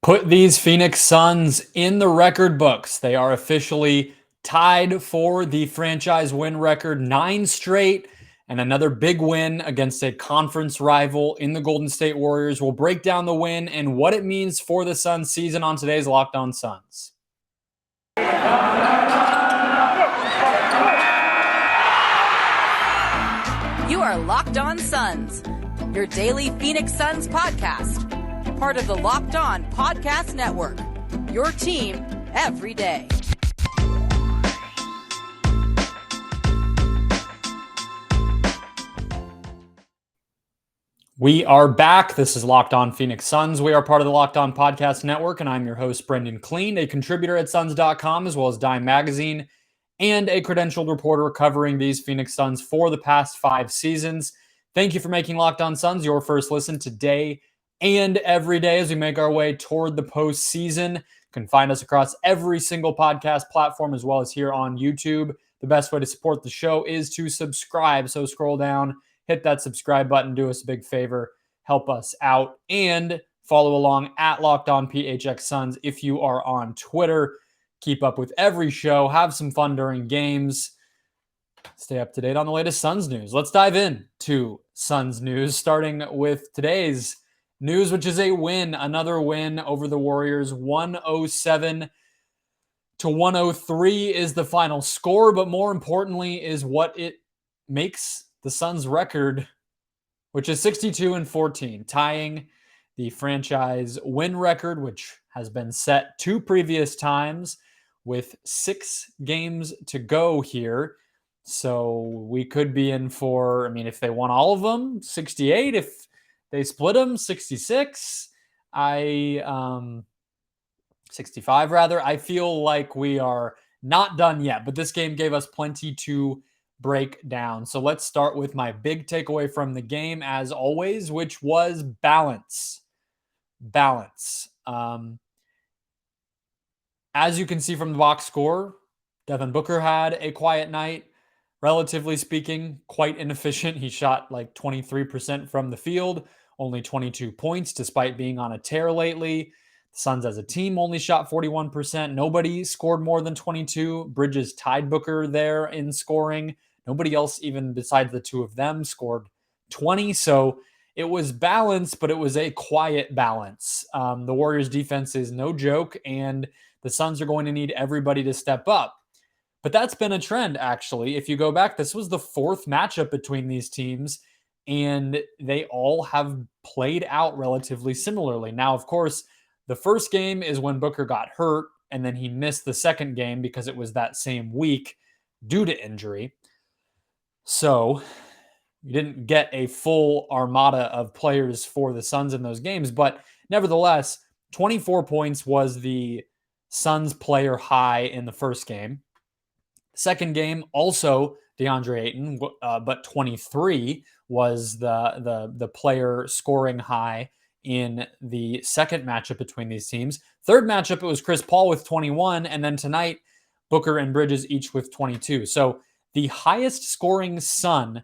Put these Phoenix Suns in the record books. They are officially tied for the franchise win record, 9 straight, and another big win against a conference rival in the Golden State Warriors. We'll break down the win and what it means for the Suns season on today's Locked On Suns. You are Locked On Suns, your daily Phoenix Suns podcast. Part of the Locked On Podcast Network, your team every day. We are back. This is Locked On Phoenix Suns. We are part of the Locked On Podcast Network, and I'm your host, Brendon Kleen, a contributor at Suns.com, as well as Dime Magazine, and a credentialed reporter covering these Phoenix Suns for the past 5 seasons. Thank you for making Locked On Suns your first listen today and every day as we make our way toward the postseason. You can find us across every single podcast platform as well as here on YouTube. The best way to support the show is to subscribe. So scroll down, hit that subscribe button, do us a big favor, help us out, and follow along at Locked On PHX Suns if you are on Twitter. Keep up with every show, have some fun during games, stay up to date on the latest Suns news. Let's dive in to Suns news, starting with today's news, which is a win, another win over the Warriors. 107-103 is the final score, but more importantly is what it makes the Suns record, which is 62-14, tying the franchise win record, which has been set 2 previous times with 6 games to go here. So we could be in for, if they won all of them, 68. If they split them, 66. 65 rather. I feel like we are not done yet, but this game gave us plenty to break down. So let's start with my big takeaway from the game, as always, which was balance. Balance. As you can see from the box score, Devin Booker had a quiet night. Relatively speaking, quite inefficient. He shot like 23% from the field, only 22 points despite being on a tear lately. The Suns as a team only shot 41%. Nobody scored more than 22. Bridges tied Booker there in scoring. Nobody else, even besides the 2 of them, scored 20. So it was balanced, but it was a quiet balance. The Warriors defense is no joke, and the Suns are going to need everybody to step up. But that's been a trend, actually. If you go back, this was the 4th matchup between these teams, and they all have played out relatively similarly. Now, of course, the first game is when Booker got hurt, and then he missed the second game because it was that same week due to injury. So you didn't get a full armada of players for the Suns in those games, but nevertheless, 24 points was the Suns player high in the first game. Second game, also DeAndre Ayton, but 23 was the player scoring high in the second matchup between these teams. Third matchup, it was Chris Paul with 21, and then tonight, Booker and Bridges each with 22. So the highest scoring Sun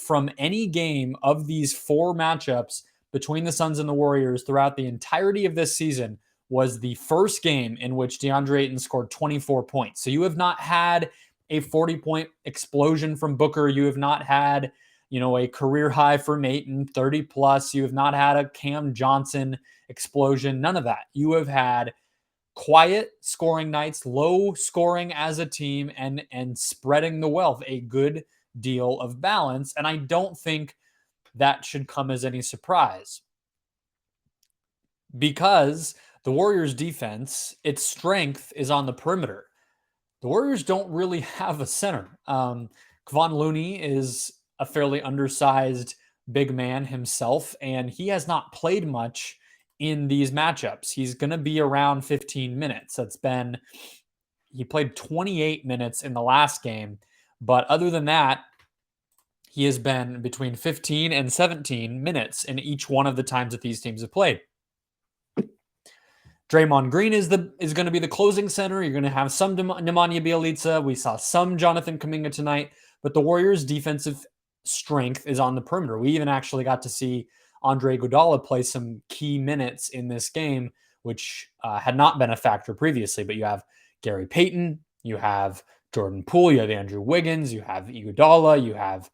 from any game of these 4 matchups between the Suns and the Warriors throughout the entirety of this season was the first game in which DeAndre Ayton scored 24 points. So you have not had a 40-point explosion from Booker. You have not had, a career high from Ayton, 30 plus. You have not had a Cam Johnson explosion. None of that. You have had quiet scoring nights, low scoring as a team, and spreading the wealth, a good deal of balance. And I don't think that should come as any surprise, because the Warriors defense, its strength is on the perimeter. The Warriors don't really have a center. Kevon Looney is a fairly undersized big man himself, and he has not played much in these matchups. He's going to be around 15 minutes. He played 28 minutes in the last game, but other than that, he has been between 15 and 17 minutes in each one of the times that these teams have played. Draymond Green is going to be the closing center. You're going to have some Nemanja Bjelica. We saw some Jonathan Kuminga tonight, but the Warriors' defensive strength is on the perimeter. We even actually got to see Andre Iguodala play some key minutes in this game which had not been a factor previously. But you have Gary Payton, you have Jordan Poole, you have Andrew Wiggins, you have Iguodala, you have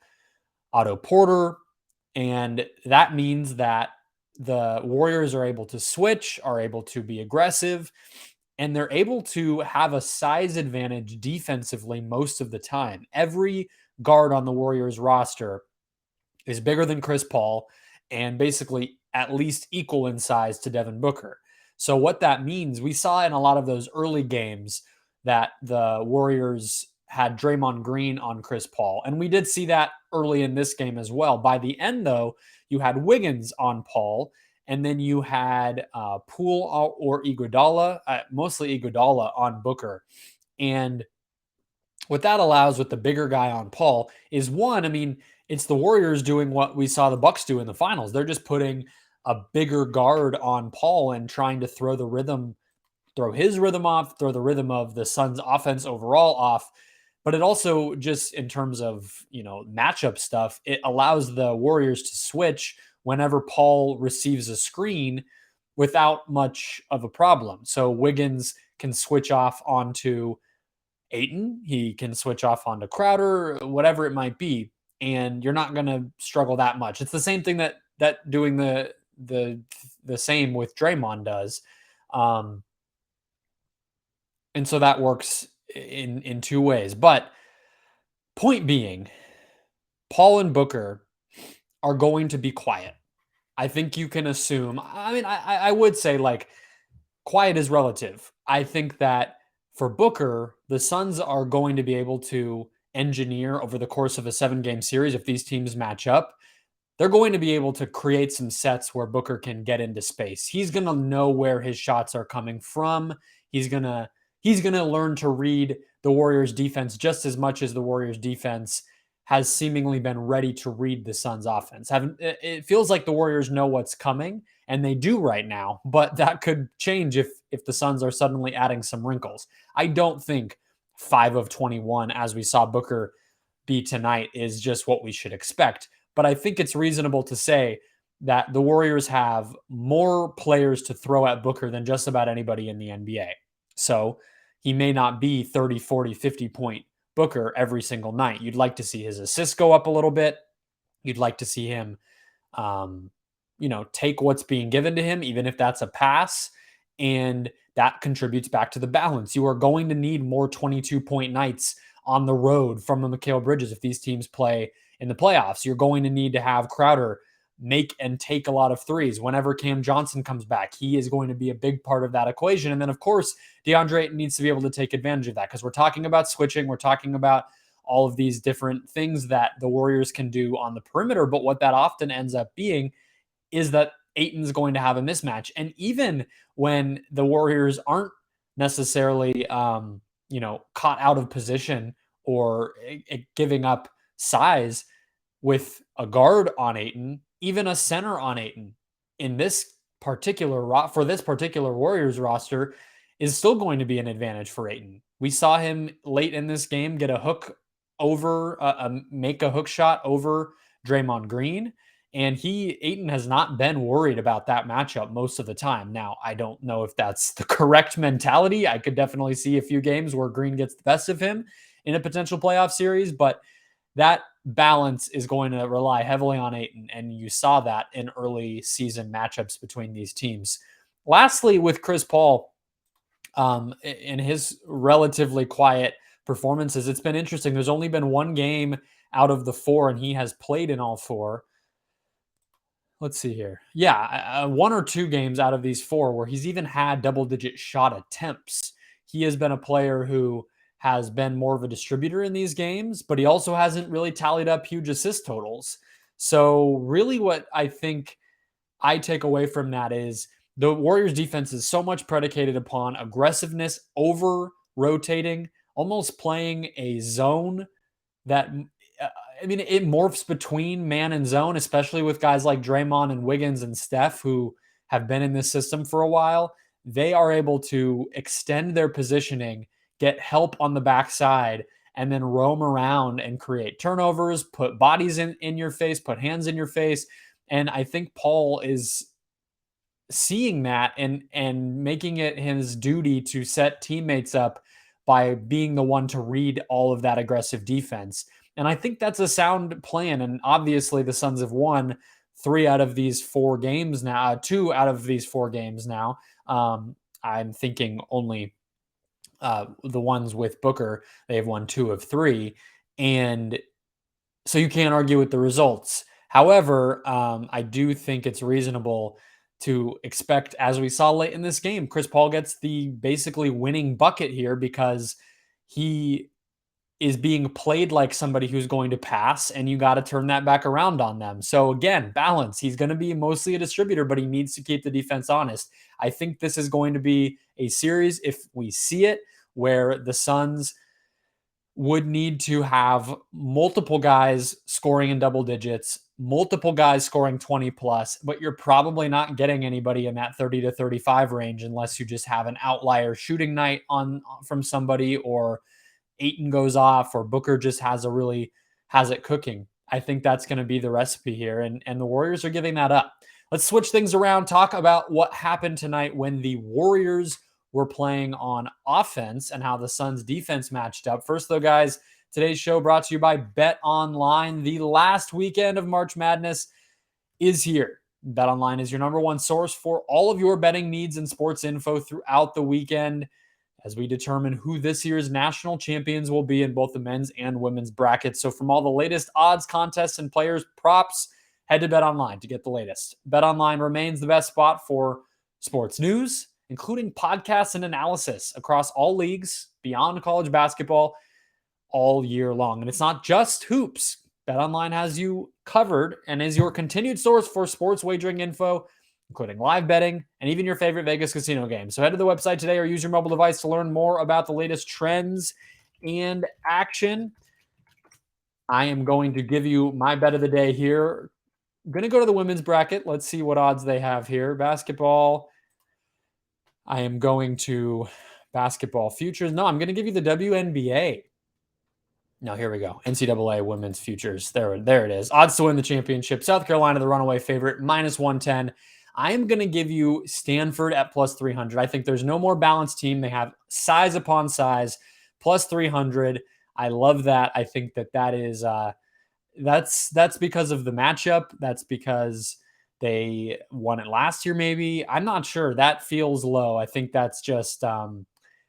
Otto Porter, and that means that the Warriors are able to switch, are able to be aggressive, and they're able to have a size advantage defensively most of the time. Every guard on the Warriors roster is bigger than Chris Paul and basically at least equal in size to Devin Booker. So what that means, we saw in a lot of those early games that the Warriors had Draymond Green on Chris Paul. And we did see that early in this game as well. By the end, though, you had Wiggins on Paul, and then you had Poole or Iguodala, mostly Iguodala on Booker. And what that allows with the bigger guy on Paul is one, I mean, it's the Warriors doing what we saw the Bucks do in the finals. They're just putting a bigger guard on Paul and trying to throw his rhythm off, throw the rhythm of the Suns offense overall off. But it also just in terms of, matchup stuff, it allows the Warriors to switch whenever Paul receives a screen without much of a problem. So Wiggins can switch off onto Ayton, he can switch off onto Crowder, whatever it might be, and you're not going to struggle that much. It's the same thing that doing the same with Draymond does. And so that works in two ways. But point being, Paul and Booker are going to be quiet. I think you can assume. I mean, I would say like quiet is relative. I think that for Booker, the Suns are going to be able to engineer over the course of a 7-game series if these teams match up. They're going to be able to create some sets where Booker can get into space. He's going to know where his shots are coming from. He's going to learn to read the Warriors defense just as much as the Warriors defense has seemingly been ready to read the Suns offense. It feels like the Warriors know what's coming, and they do right now, but that could change if the Suns are suddenly adding some wrinkles. I don't think 5 of 21, as we saw Booker be tonight, is just what we should expect. But I think it's reasonable to say that the Warriors have more players to throw at Booker than just about anybody in the NBA. So he may not be 30, 40, 50-point Booker every single night. You'd like to see his assists go up a little bit. You'd like to see him, take what's being given to him, even if that's a pass. And that contributes back to the balance. You are going to need more 22-point nights on the road from the Mikal Bridges if these teams play in the playoffs. You're going to need to have Crowder make and take a lot of threes. Whenever Cam Johnson comes back, he is going to be a big part of that equation. And then, of course, DeAndre Ayton needs to be able to take advantage of that because we're talking about switching. We're talking about all of these different things that the Warriors can do on the perimeter. But what that often ends up being is that Ayton's going to have a mismatch. And even when the Warriors aren't necessarily, caught out of position or giving up size with a guard on Ayton, even a center on Ayton in this particular Warriors roster is still going to be an advantage for Ayton. We saw him late in this game get a hook over, make a hook shot over Draymond Green. And Ayton has not been worried about that matchup most of the time. Now, I don't know if that's the correct mentality. I could definitely see a few games where Green gets the best of him in a potential playoff series, but that balance is going to rely heavily on Ayton, and you saw that in early season matchups between these teams. Lastly, with Chris Paul, in his relatively quiet performances, it's been interesting. There's only been one game out of the 4, and he has played in all 4. Let's see here. Yeah, 1 or 2 games out of these 4 where he's even had double-digit shot attempts. He has been a player who has been more of a distributor in these games, but he also hasn't really tallied up huge assist totals. So really what I think I take away from that is the Warriors defense is so much predicated upon aggressiveness, over rotating, almost playing a zone that it morphs between man and zone, especially with guys like Draymond and Wiggins and Steph who have been in this system for a while. They are able to extend their positioning, get help on the backside, and then roam around and create turnovers, put bodies in your face, put hands in your face. And I think Paul is seeing that and making it his duty to set teammates up by being the one to read all of that aggressive defense. And I think that's a sound plan. And obviously, the Suns have won 2 out of these 4 games now. I'm thinking only the ones with Booker, they've won 2 of 3. And so you can't argue with the results. However, I do think it's reasonable to expect, as we saw late in this game, Chris Paul gets the basically winning bucket here because he is being played like somebody who's going to pass, and you got to turn that back around on them. So again, balance. He's going to be mostly a distributor, but he needs to keep the defense honest. I think this is going to be a series, if we see it, where the Suns would need to have multiple guys scoring in double digits, multiple guys scoring 20 plus, but you're probably not getting anybody in that 30 to 35 range unless you just have an outlier shooting night on from somebody, or Ayton goes off, or Booker just has it cooking. I think that's going to be the recipe here, and the Warriors are giving that up. Let's switch things around, talk about what happened tonight when the Warriors were playing on offense and how the Suns defense matched up. First though, guys, today's show brought to you by BetOnline. The last weekend of March Madness is here. BetOnline is your number one source for all of your betting needs and sports info throughout the weekend, as we determine who this year's national champions will be in both the men's and women's brackets. So from all the latest odds, contests, and players' props, head to BetOnline to get the latest. BetOnline remains the best spot for sports news, including podcasts and analysis across all leagues beyond college basketball all year long. And it's not just hoops. BetOnline has you covered and is your continued source for sports wagering info, including live betting and even your favorite Vegas casino games. So head to the website today or use your mobile device to learn more about the latest trends and action. I am going to give you my bet of the day here. I'm going to go to the women's bracket. Let's see what odds they have here. Basketball. I am going to basketball futures. No, I'm going to give you the WNBA. No, here we go. NCAA women's futures. There it is. Odds to win the championship. South Carolina, the runaway favorite, -110. I am going to give you Stanford at +300. I think there's no more balanced team. They have size upon size, +300. I love that. I think that is that's because of the matchup. That's because they won it last year, maybe. I'm not sure. That feels low. I think that's just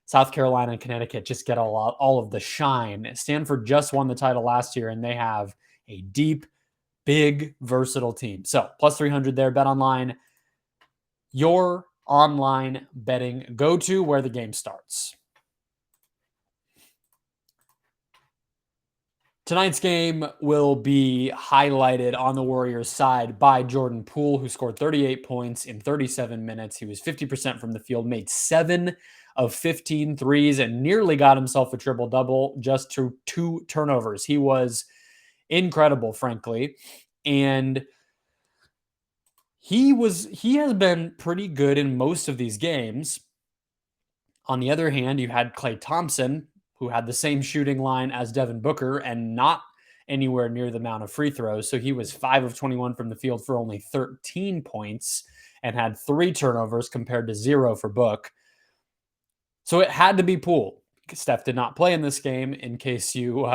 South Carolina and Connecticut just get all of the shine. Stanford just won the title last year, and they have a deep, big, versatile team. So +300 there. BetOnline, your online betting go-to where the game starts. Tonight's game will be highlighted on the Warriors side by Jordan Poole, who scored 38 points in 37 minutes. He was 50% from the field, made 7 of 15 threes, and nearly got himself a triple-double just to 2 turnovers. He was incredible, frankly. And he has been pretty good in most of these games. On the other hand, you had Klay Thompson, who had the same shooting line as Devin Booker and not anywhere near the amount of free throws. So he was 5 of 21 from the field for only 13 points and had 3 turnovers compared to 0 for Book. So it had to be Poole. Steph did not play in this game, in case you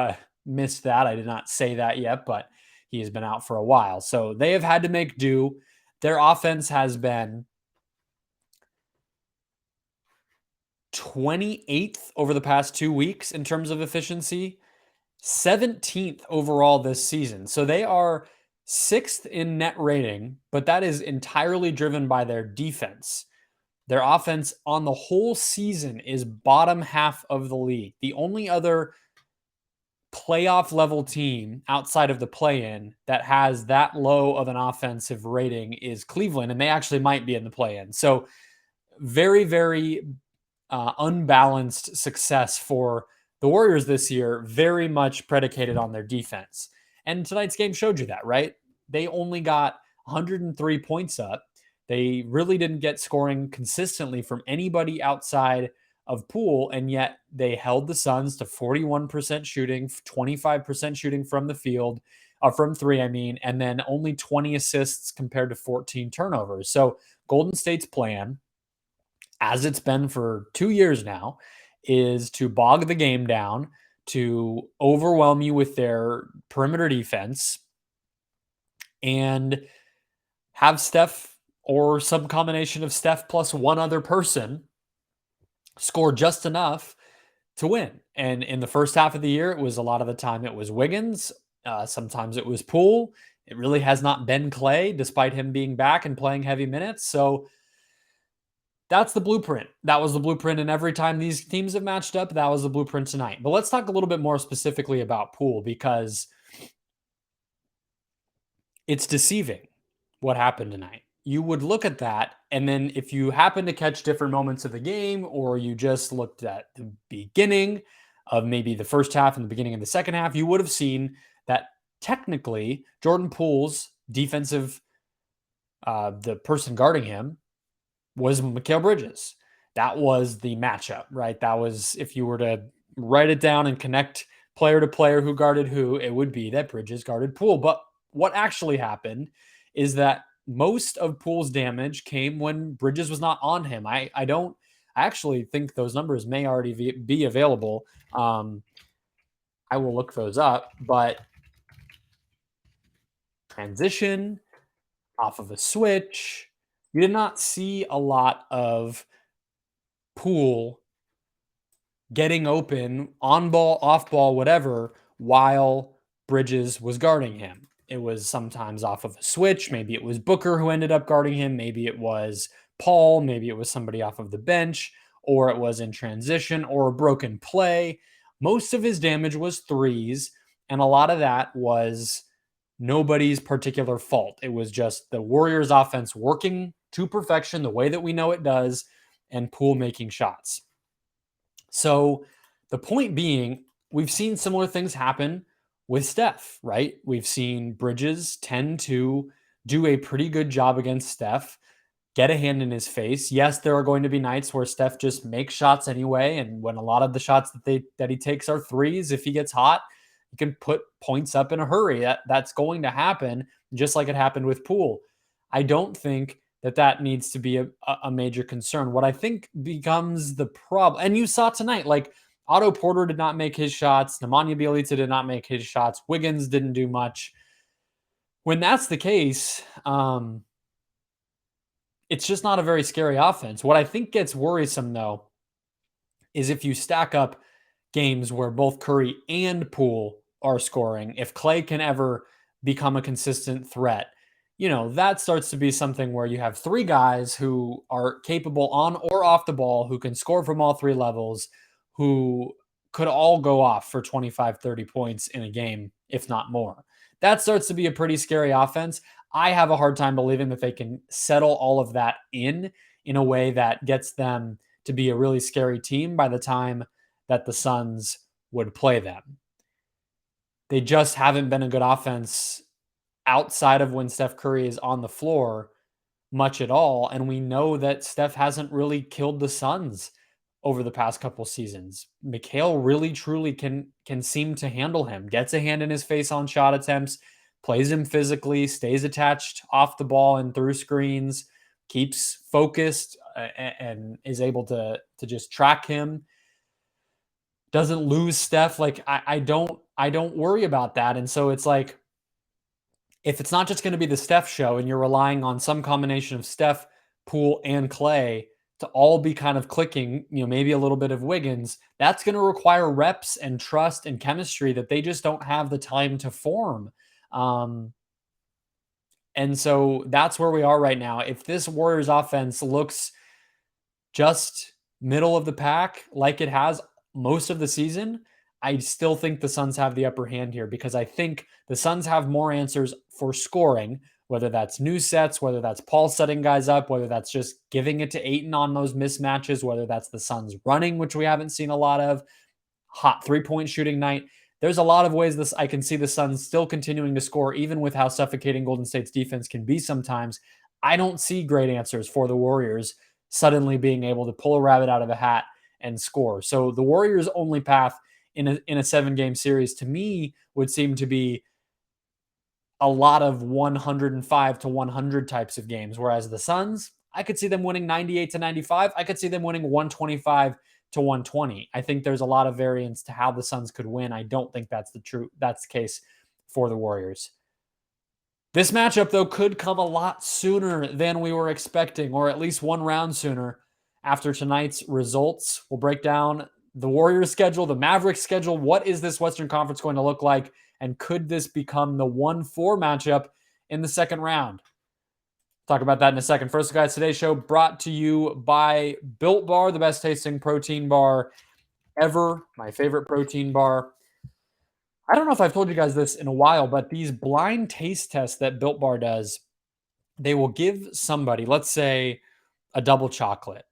missed that. I did not say that yet, but he has been out for a while. So they have had to make do. Their offense has been 28th over the past 2 weeks in terms of efficiency, 17th overall this season. So they are 6th in net rating, but that is entirely driven by their defense. Their offense on the whole season is bottom half of the league. The only other playoff level team outside of the play-in that has that low of an offensive rating is Cleveland, and they actually might be in the play-in. So very, very unbalanced success for the Warriors this year, very much predicated on their defense. And tonight's game showed you that, right? They only got 103 points up. They really didn't get scoring consistently from anybody outside of Poole, and yet they held the Suns to 41% shooting, 25% shooting from the field, from 3, and then only 20 assists compared to 14 turnovers. So Golden State's plan, as it's been for 2 years now, is to bog the game down, to overwhelm you with their perimeter defense, and have Steph or some combination of Steph plus one other person score just enough to win. And in the first half of the year, it was a lot of the time it was Wiggins. Sometimes it was Poole. It really has not been Clay, despite him being back and playing heavy minutes. So that's the blueprint. That was the blueprint. And every time these teams have matched up, that was the blueprint tonight. But let's talk a little bit more specifically about Poole, because it's deceiving what happened tonight. You would look at that, and then if you happen to catch different moments of the game, or you just looked at the beginning of maybe the first half and the beginning of the second half, you would have seen that technically Jordan Poole's defensive, the person guarding him was Mikal Bridges. That was the matchup, right? That was, if you were to write it down and connect player to player who guarded who, it would be that Bridges guarded Poole. But what actually happened is that most of Poole's damage came when Bridges was not on him. I actually think those numbers may already be available. I will look those up, but transition off of a switch, you did not see a lot of Poole getting open on ball, off ball, whatever, while Bridges was guarding him. It was sometimes off of a switch. Maybe it was Booker who ended up guarding him. Maybe it was Paul. Maybe it was somebody off of the bench, or it was in transition or a broken play. Most of his damage was threes, and a lot of that was nobody's particular fault. It was just the Warriors offense working to perfection the way that we know it does, and Poole making shots. So the point being, we've seen similar things happen with Steph, right? We've seen Bridges tend to do a pretty good job against Steph, get a hand in his face. Yes, there are going to be nights where Steph just makes shots anyway, and when a lot of the shots that he takes are threes, if he gets hot, he can put points up in a hurry. That's going to happen, just like it happened with Poole. I don't think that needs to be a major concern. What I think becomes the problem, and you saw tonight, like Otto Porter did not make his shots, Nemanja Bjelica did not make his shots, Wiggins didn't do much. When that's the case, it's just not a very scary offense. What I think gets worrisome, though, is if you stack up games where both Curry and Poole are scoring, if Clay can ever become a consistent threat, that starts to be something where you have three guys who are capable on or off the ball, who can score from all three levels, who could all go off for 25, 30 points in a game, if not more. That starts to be a pretty scary offense. I have a hard time believing that they can settle all of that in a way that gets them to be a really scary team by the time that the Suns would play them. They just haven't been a good offense outside of when Steph Curry is on the floor much at all. And we know that Steph hasn't really killed the Suns over the past couple seasons. Mikal really truly can seem to handle him, gets a hand in his face on shot attempts, plays him physically, stays attached off the ball and through screens, keeps focused, and is able to just track him. Doesn't lose Steph. Like I don't worry about that. And so it's like, if it's not just going to be the Steph show and you're relying on some combination of Steph, Poole, and Clay to all be kind of clicking, maybe a little bit of Wiggins, that's going to require reps and trust and chemistry that they just don't have the time to form. And so that's where we are right now. If this Warriors offense looks just middle of the pack like it has most of the season, I still think the Suns have the upper hand here, because I think the Suns have more answers for scoring, whether that's new sets, whether that's Paul setting guys up, whether that's just giving it to Ayton on those mismatches, whether that's the Suns running, which we haven't seen a lot of, hot three-point shooting night. There's a lot of ways I can see the Suns still continuing to score, even with how suffocating Golden State's defense can be sometimes. I don't see great answers for the Warriors suddenly being able to pull a rabbit out of a hat and score. So the Warriors' only path in a 7-game series, to me, would seem to be a lot of 105 to 100 types of games, whereas the Suns, I could see them winning 98-95. I could see them winning 125-120. I think there's a lot of variance to how the Suns could win. I don't think that's the case for the Warriors. This matchup, though, could come a lot sooner than we were expecting, or at least one round sooner after tonight's results. We'll break down the Warriors schedule, the Mavericks schedule. What is this Western Conference going to look like? And could this become the 1-4 matchup in the second round? Talk about that in a second. First, guys, today's show brought to you by Built Bar, the best tasting protein bar ever. My favorite protein bar. I don't know if I've told you guys this in a while, but these blind taste tests that Built Bar does, they will give somebody, let's say, a double chocolate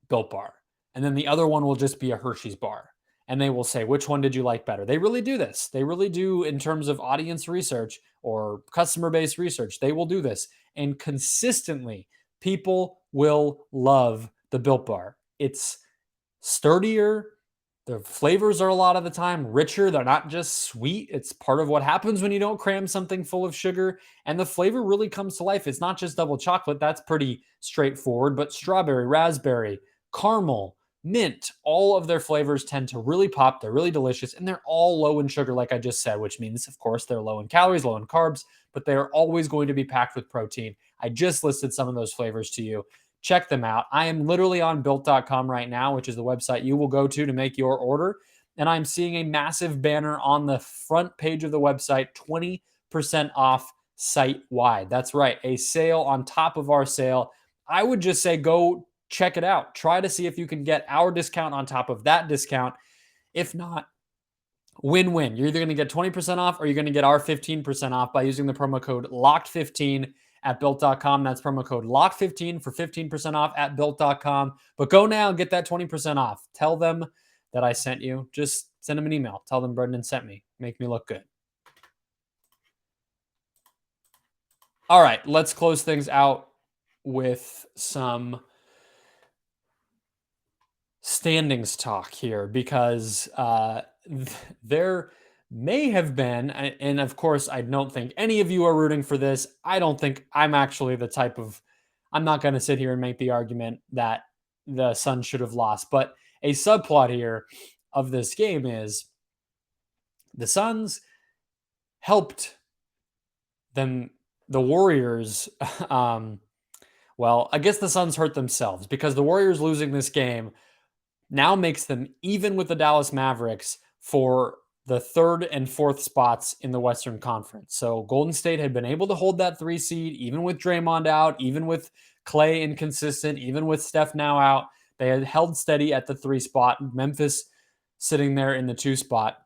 Built Bar, and then the other one will just be a Hershey's bar. And they will say, which one did you like better? They really do this. They really do, in terms of audience research or customer-based research, they will do this. And consistently, people will love the Built Bar. It's sturdier. The flavors are a lot of the time richer. They're not just sweet. It's part of what happens when you don't cram something full of sugar. And the flavor really comes to life. It's not just double chocolate. That's pretty straightforward. But strawberry, raspberry, caramel, mint, all of their flavors tend to really pop. They're really delicious. And they're all low in sugar, like I just said, which means, of course, they're low in calories, low in carbs, but they're always going to be packed with protein. I just listed some of those flavors to you. Check them out. I am literally on built.com right now, which is the website you will go to make your order. And I'm seeing a massive banner on the front page of the website, 20% off site-wide. That's right, a sale on top of our sale. I would just say go check it out. Try to see if you can get our discount on top of that discount. If not, win-win. You're either going to get 20% off or you're going to get our 15% off by using the promo code LOCKED15 at built.com. That's promo code LOCK15 for 15% off at built.com. But go now and get that 20% off. Tell them that I sent you. Just send them an email. Tell them Brendon sent me. Make me look good. All right, let's close things out with some standings talk here, because there may have been, and of course, I don't think any of you are rooting for this. I don't think I'm actually the type of, I'm not going to sit here and make the argument that the Suns should have lost. But a subplot here of this game is the Suns helped them, the Warriors. Well, I guess the Suns hurt themselves, because the Warriors losing this game now makes them even with the Dallas Mavericks for the third and fourth spots in the Western Conference. So Golden State had been able to hold that 3 seed, even with Draymond out, even with Clay inconsistent, even with Steph now out. They had held steady at the 3 spot. Memphis sitting there in the 2 spot.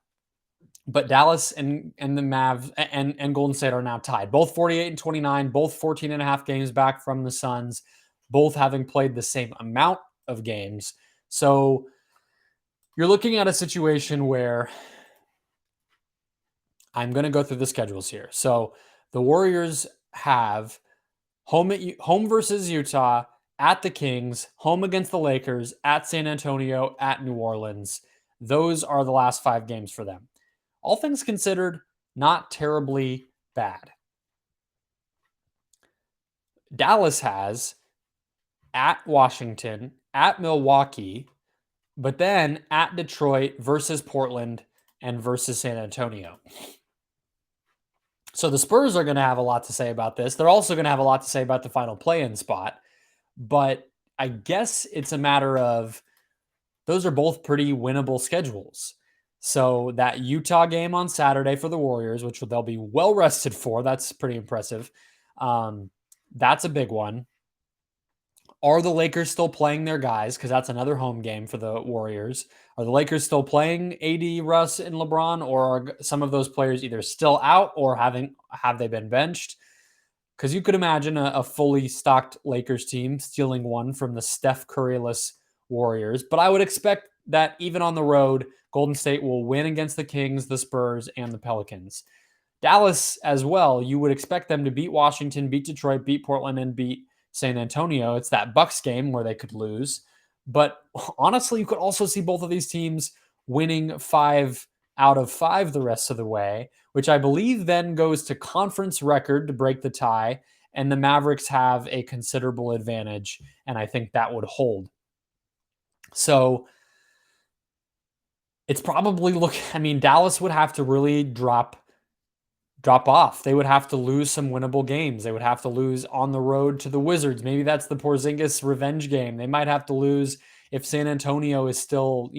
But Dallas and the Mavs and Golden State are now tied. Both 48-29, both 14 and a half games back from the Suns, both having played the same amount of games. So you're looking at a situation where I'm going to go through the schedules here. So the Warriors have home versus Utah, at the Kings, home against the Lakers, at San Antonio, at New Orleans. Those are the last 5 games for them. All things considered, not terribly bad. Dallas has at Washington, at Milwaukee, but then at Detroit versus Portland and versus San Antonio. So the Spurs are going to have a lot to say about this. They're also going to have a lot to say about the final play-in spot. But I guess it's a matter of those are both pretty winnable schedules. So that Utah game on Saturday for the Warriors, which they'll be well rested for, that's pretty impressive. That's a big one. Are the Lakers still playing their guys? Because that's another home game for the Warriors. Are the Lakers still playing AD, Russ, and LeBron? Or are some of those players either still out or have they been benched? Because you could imagine a fully stocked Lakers team stealing one from the Steph Curry-less Warriors. But I would expect that even on the road, Golden State will win against the Kings, the Spurs, and the Pelicans. Dallas as well, you would expect them to beat Washington, beat Detroit, beat Portland, and beat San Antonio. It's that Bucks game where they could lose. But honestly, you could also see both of these teams winning 5 out of 5 the rest of the way, which I believe then goes to conference record to break the tie. and the Mavericks have a considerable advantage, and I think that would hold. So it's probably Dallas would have to really drop off. They would have to lose some winnable games. They would have to lose on the road to the Wizards. Maybe that's the Porzingis revenge game. They might have to lose if San Antonio is still,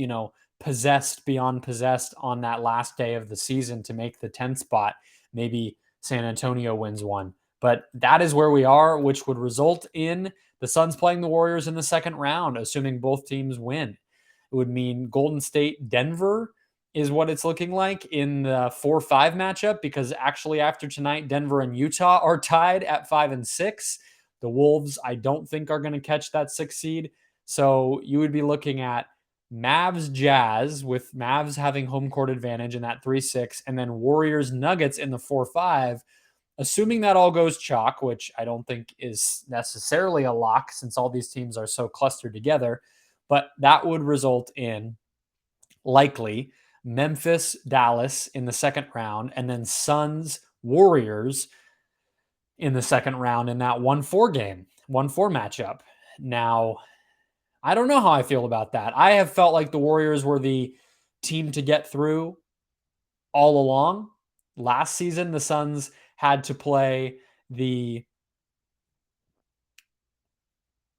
possessed beyond possessed on that last day of the season to make the 10th spot. Maybe San Antonio wins one. But that is where we are, which would result in the Suns playing the Warriors in the second round, assuming both teams win. It would mean Golden State, Denver is what it's looking like in the 4-5 matchup, because actually after tonight, Denver and Utah are tied at 5 and 6. The Wolves, I don't think, are going to catch that 6th seed. So you would be looking at Mavs Jazz, with Mavs having home court advantage in that 3-6, and then Warriors Nuggets in the 4-5. Assuming that all goes chalk, which I don't think is necessarily a lock since all these teams are so clustered together, but that would result in likely Memphis, Dallas in the second round, and then Suns, Warriors in the second round in that 1-4 game, 1-4 matchup. Now, I don't know how I feel about that. I have felt like the Warriors were the team to get through all along. Last season, the Suns had to play the,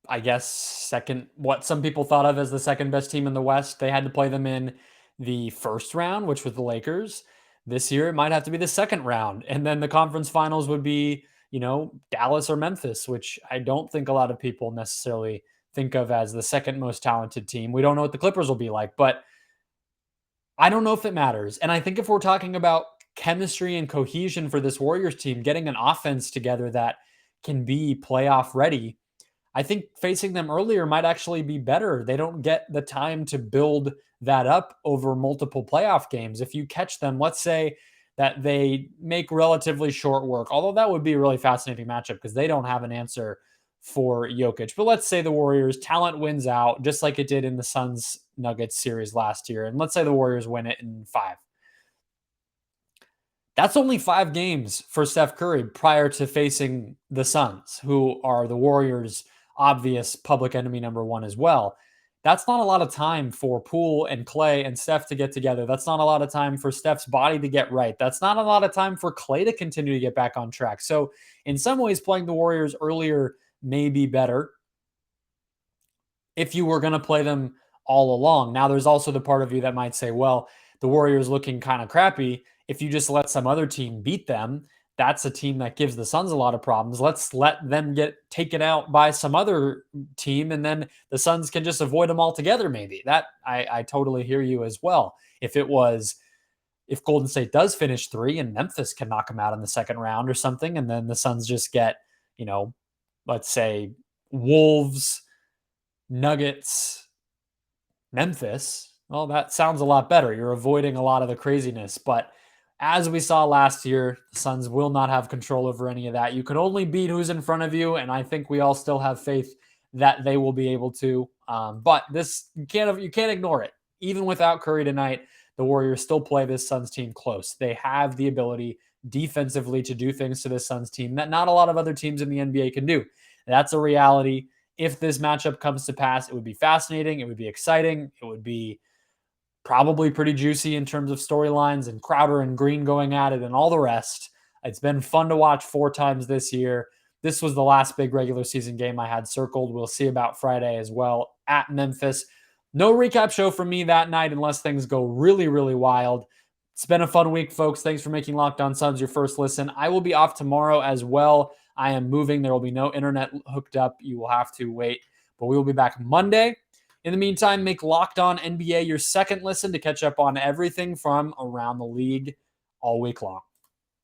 I guess, what some people thought of as the second best team in the West. They had to play them in the first round, which was the Lakers. This year, it might have to be the second round. And then the conference finals would be, Dallas or Memphis, which I don't think a lot of people necessarily think of as the second most talented team. We don't know what the Clippers will be like, but I don't know if it matters. And I think if we're talking about chemistry and cohesion for this Warriors team, getting an offense together that can be playoff ready, I think facing them earlier might actually be better. They don't get the time to build that up over multiple playoff games. If you catch them, let's say that they make relatively short work, although that would be a really fascinating matchup because they don't have an answer for Jokic. But let's say the Warriors talent wins out just like it did in the Suns Nuggets series last year. And let's say the Warriors win it in 5. That's only 5 games for Steph Curry prior to facing the Suns, who are the Warriors' obvious public enemy number 1 as well. That's not a lot of time for Poole and Clay and Steph to get together. That's not a lot of time for Steph's body to get right. That's not a lot of time for Clay to continue to get back on track. So in some ways, playing the Warriors earlier may be better if you were going to play them all along. Now, there's also the part of you that might say, well, the Warriors looking kind of crappy. If you just let some other team beat them, that's a team that gives the Suns a lot of problems. Let's let them get taken out by some other team, and then the Suns can just avoid them altogether, maybe. That I totally hear you as well. If Golden State does finish 3 and Memphis can knock them out in the second round or something, and then the Suns just get, let's say Wolves, Nuggets, Memphis, well, that sounds a lot better. You're avoiding a lot of the craziness, but as we saw last year, the Suns will not have control over any of that. You can only beat who's in front of you, and I think we all still have faith that they will be able to. But this you can't ignore it. Even without Curry tonight, the Warriors still play this Suns team close. They have the ability defensively to do things to this Suns team that not a lot of other teams in the NBA can do. That's a reality. If this matchup comes to pass, it would be fascinating. It would be exciting. It would be probably pretty juicy in terms of storylines and Crowder and Green going at it and all the rest. It's been fun to watch 4 times this year. This was the last big regular season game I had circled. We'll see about Friday as well at Memphis. No recap show from me that night unless things go really, really wild. It's been a fun week, folks. Thanks for making Locked On Suns your first listen. I will be off tomorrow as well. I am moving. There will be no internet hooked up. You will have to wait. But we will be back Monday. In the meantime, make Locked On NBA your second listen to catch up on everything from around the league all week long.